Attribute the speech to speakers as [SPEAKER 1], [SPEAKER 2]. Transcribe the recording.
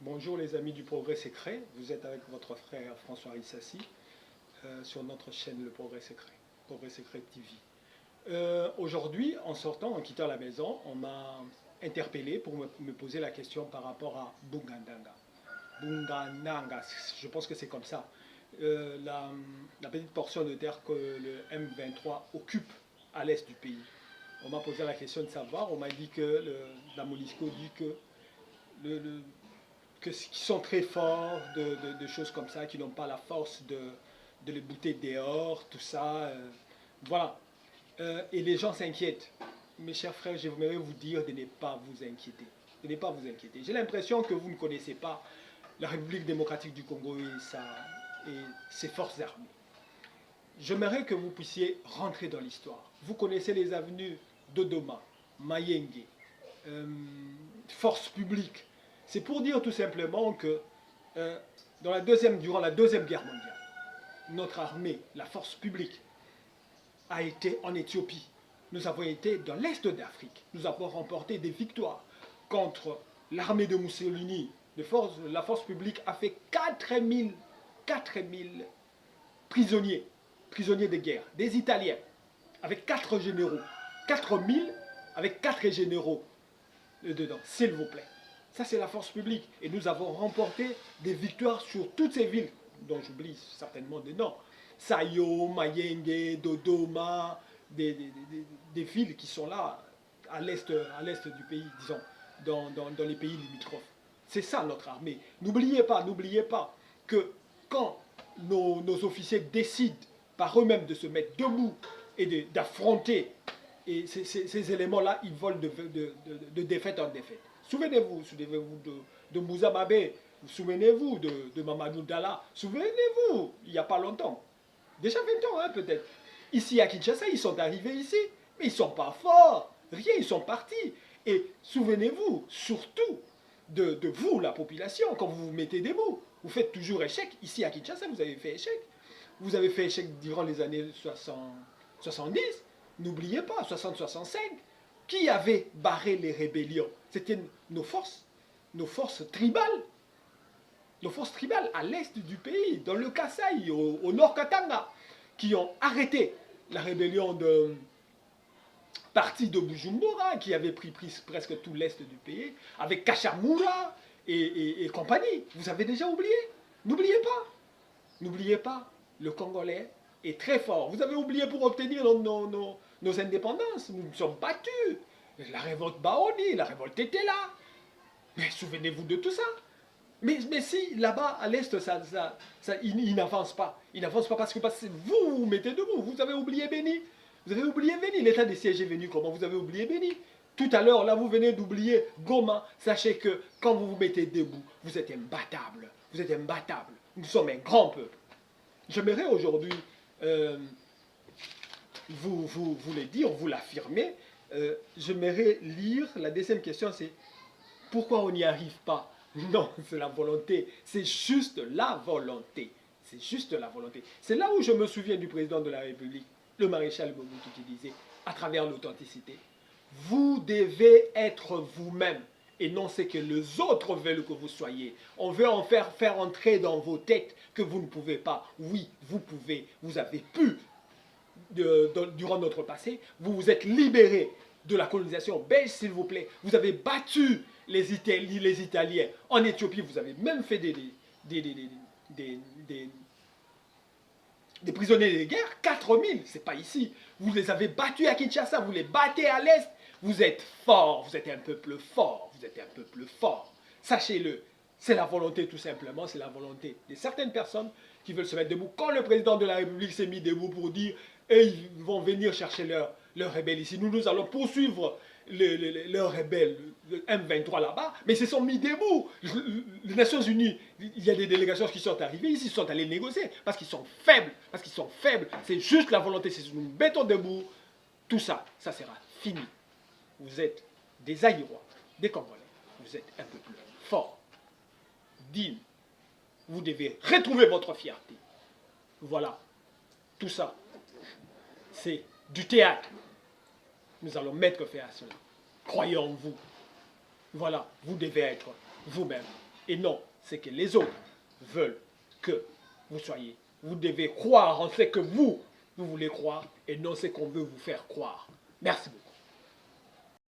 [SPEAKER 1] Bonjour les amis du Progrès Secret, vous êtes avec votre frère François Rissassi sur notre chaîne Le Progrès Secret TV. Aujourd'hui, en sortant, en quittant la maison, on m'a interpellé pour me poser la question par rapport à Bungandanga. Bungandanga, je pense que c'est comme ça. La petite portion de terre que le M23 occupe à l'est du pays. On m'a posé la question de savoir, on m'a dit que la MONUSCO dit que qui sont très forts, de choses comme ça, qui n'ont pas la force de les bouter dehors, tout ça. Voilà. Et les gens s'inquiètent. Mes chers frères, j'aimerais vous dire de ne pas vous inquiéter. De ne pas vous inquiéter. J'ai l'impression que vous ne connaissez pas la République démocratique du Congo et ses forces armées. J'aimerais que vous puissiez rentrer dans l'histoire. Vous connaissez les avenues Dodoma, Mayenge, Force publique. C'est pour dire tout simplement que durant la Deuxième Guerre mondiale, notre armée, la force publique, a été en Éthiopie. Nous avons été dans l'Est d'Afrique. Nous avons remporté des victoires contre l'armée de Mussolini. La force publique a fait 4000 prisonniers de guerre, des Italiens, avec 4 généraux. 4000 avec 4 généraux dedans, s'il vous plaît. Ça, c'est la force publique. Et nous avons remporté des victoires sur toutes ces villes, dont j'oublie certainement des noms. Sayo, Mayenge, Dodoma, des villes qui sont là, à l'est du pays, disons, dans les pays limitrophes. C'est ça notre armée. N'oubliez pas que quand nos officiers décident par eux-mêmes de se mettre debout et d'affronter ces éléments-là, ils volent de défaite en défaite. Souvenez-vous de Moussa Mabé, souvenez-vous de Mamadou Dalla, souvenez-vous, il n'y a pas longtemps, déjà 20 ans hein, peut-être. Ici à Kinshasa, ils sont arrivés ici, mais ils ne sont pas forts, rien, ils sont partis. Et souvenez-vous surtout de vous, la population, quand vous vous mettez debout. Vous faites toujours échec. Ici à Kinshasa, vous avez fait échec. Vous avez fait échec durant les années 70, n'oubliez pas, 60-65. Qui avait barré les rébellions? C'était nos forces tribales. Nos forces tribales à l'est du pays, dans le Kasaï, au nord Katanga, qui ont arrêté la rébellion de partie de Bujumbura, qui avait pris presque tout l'est du pays, avec Kachamura et compagnie. Vous avez déjà oublié? N'oubliez pas, le Congolais est très fort. Vous avez oublié pour obtenir nos indépendances. Nous nous sommes battus. La révolte Baoni, la révolte était là. Mais souvenez-vous de tout ça. Mais si là-bas, à l'Est, il n'avance pas. Il n'avance pas parce que vous vous mettez debout. Vous avez oublié Béni. Vous avez oublié Béni. L'état des sièges est venu comment? Vous avez oublié Béni. Tout à l'heure, là, vous venez d'oublier Goma. Sachez que quand vous vous mettez debout, vous êtes imbattable. Vous êtes imbattable. Nous sommes un grand peuple. J'aimerais aujourd'hui vous le dire, vous l'affirmer. J'aimerais lire, la deuxième question c'est pourquoi on n'y arrive pas? Non, c'est la volonté, c'est juste la volonté. C'est juste la volonté. C'est là où je me souviens du président de la République, le maréchal Mobutu, qui disait, à travers l'authenticité, vous devez être vous-même et non ce que les autres veulent que vous soyez. On veut en faire entrer dans vos têtes que vous ne pouvez pas. Oui, vous pouvez, vous avez pu. Durant notre passé, vous vous êtes libérés de la colonisation belge, s'il vous plaît. Vous avez battu les Italiens. En Éthiopie, vous avez même fait des prisonniers de guerre, 4000, c'est pas ici. Vous les avez battus à Kinshasa, vous les battez à l'Est. Vous êtes forts, vous êtes un peuple fort, vous êtes un peuple fort. Sachez-le, c'est la volonté tout simplement, c'est la volonté de certaines personnes qui veulent se mettre debout. Quand le président de la République s'est mis debout pour dire et ils vont venir chercher leurs rebelles ici, nous allons poursuivre leurs rebelles, le M23 là-bas, mais ils se sont mis debout. Les Nations Unies, il y a des délégations qui sont arrivées ici, ils sont allés négocier, parce qu'ils sont faibles, c'est juste la volonté, si nous nous mettons debout, tout ça, ça sera fini. Vous êtes des Aïrois, des Congolais, vous êtes un peuple fort, digne, vous devez retrouver votre fierté. Voilà, tout ça, c'est du théâtre. Nous allons mettre fin à cela. Croyez en vous. Voilà, vous devez être vous-même. et non ce que les autres veulent que vous soyez. Vous devez croire en ce que vous voulez croire et non ce qu'on veut vous faire croire. Merci beaucoup.